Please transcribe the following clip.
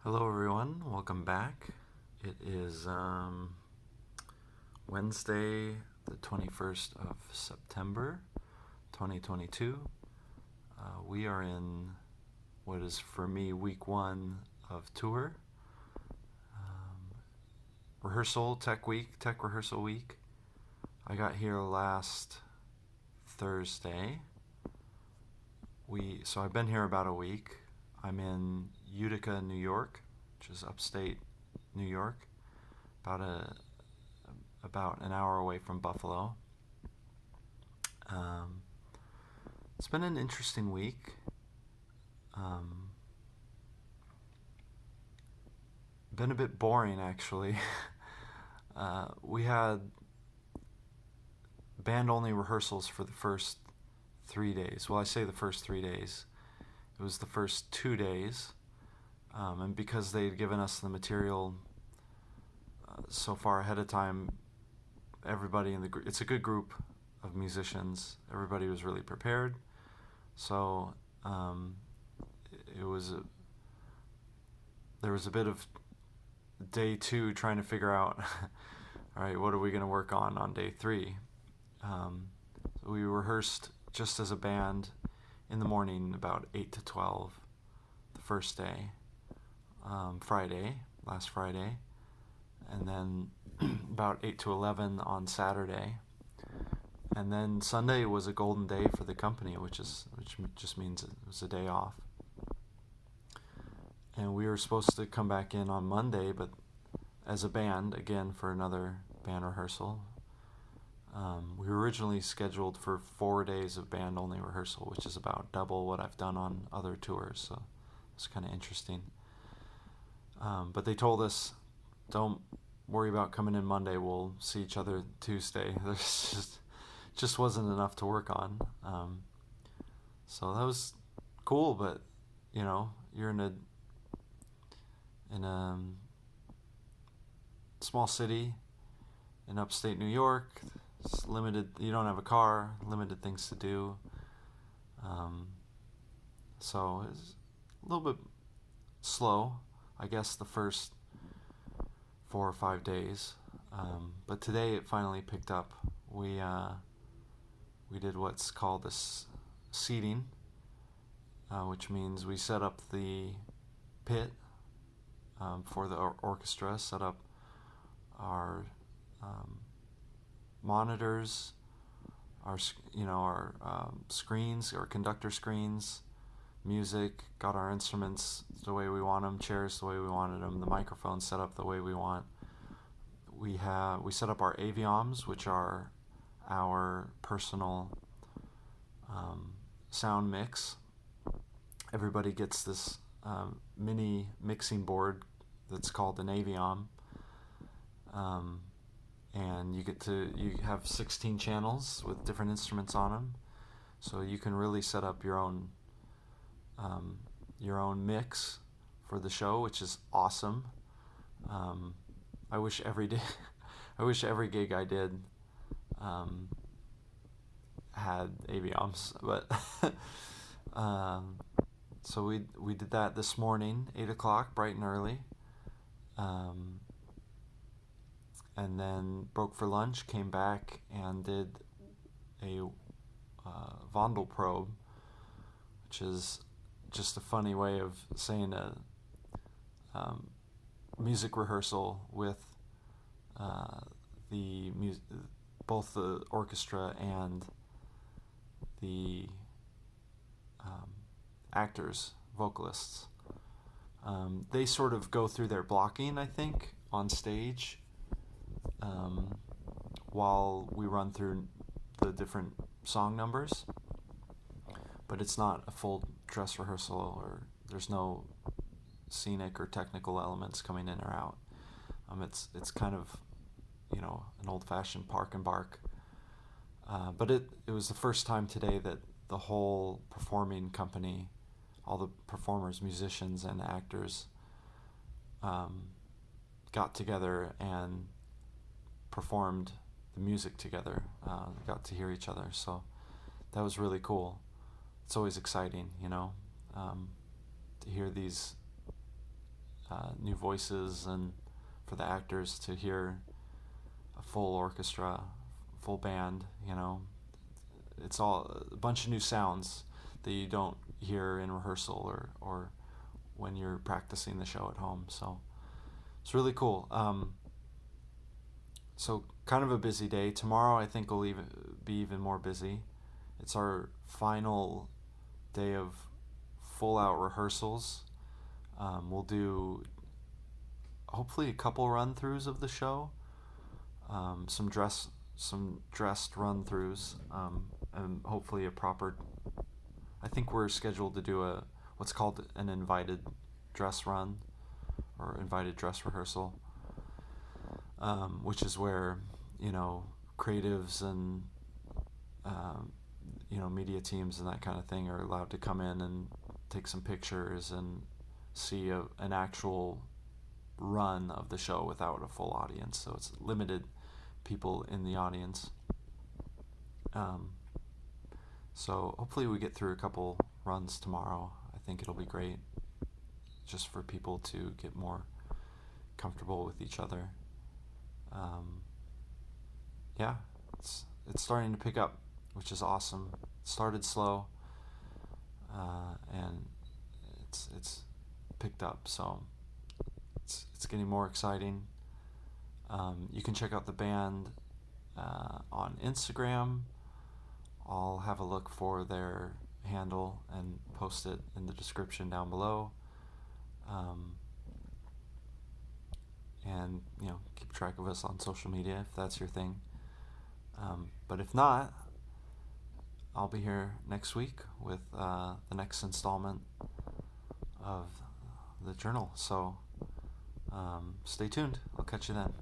Hello, everyone. Welcome back. It is Wednesday, the 21st of September, 2022. We are in what is for me week one of tour. Tech rehearsal week. I got here last Thursday. So I've been here about a week. I'm in Utica, New York, which is upstate New York, about an hour away from Buffalo. It's been an interesting week. Been a bit boring, actually. We had band-only rehearsals for the first 3 days. Well, I say the first 3 days. It was the first 2 days. And because they had given us the material so far ahead of time, everybody in the group, it's a good group of musicians. Everybody was really prepared. So there was a bit of day 2 trying to figure out, all right, what are we going to work on day 3? So we rehearsed just as a band in the morning about 8 to 12 the first day, last Friday, and then about 8 to 11 on Saturday. And then Sunday was a golden day for the company, which just means it was a day off. And we were supposed to come back in on Monday, but as a band, again, for another band rehearsal. We were originally scheduled for 4 days of band-only rehearsal, which is about double what I've done on other tours, so it's kind of interesting. But they told us, don't worry about coming in Monday, we'll see each other Tuesday. There's just wasn't enough to work on. So that was cool, but you're in a small city in upstate New York. It's limited. You don't have a car. Limited things to do. So it's a little bit slow, I guess, the first 4 or 5 days. But today it finally picked up. We did what's called this seating, which means we set up the pit for the orchestra, set up our monitors, our screens, our conductor screens, music, got our instruments the way we want them, chairs the way we wanted them, the microphones set up the way we want. We set up our Avioms, which are our personal sound mix. Everybody gets this mini mixing board that's called an Aviom, and you have 16 channels with different instruments on them, so you can really set up your own mix for the show, which is awesome. I wish every gig I did had Avioms, but so we did that this morning, 8 o'clock, bright and early, and then broke for lunch, came back and did a Vondel probe, which is just a funny way of saying a music rehearsal with both the orchestra and the actors, vocalists. They sort of go through their blocking, I think, on stage, while we run through the different song numbers. But it's not a full dress rehearsal, or there's no scenic or technical elements coming in or out. It's kind of an old-fashioned park and bark. But it was the first time today that the whole performing company, all the performers, musicians, and actors got together and performed the music together. Got to hear each other, so that was really cool. It's always exciting, to hear these new voices, and for the actors to hear a full orchestra, full band. It's all a bunch of new sounds that you don't hear in rehearsal or when you're practicing the show at home. So it's really cool. So kind of a busy day. Tomorrow I think will be even more busy. It's our final day of full out rehearsals. We'll do hopefully a couple run throughs of the show, some dressed run throughs, and hopefully a proper. I think we're scheduled to do what's called an invited dress run or invited dress rehearsal, which is where creatives and media teams and that kind of thing are allowed to come in and take some pictures and see an actual run of the show without a full audience. So it's limited people in the audience. So hopefully we get through a couple runs tomorrow. I think it'll be great, just for people to get more comfortable with each other. Yeah, it's starting to pick up, which is awesome. It started slow, and it's picked up, so it's getting more exciting. You can check out the band on Instagram. I'll have a look for their handle and post it in the description down below. And keep track of us on social media if that's your thing. But if not, I'll be here next week with the next installment of the journal. So stay tuned. I'll catch you then.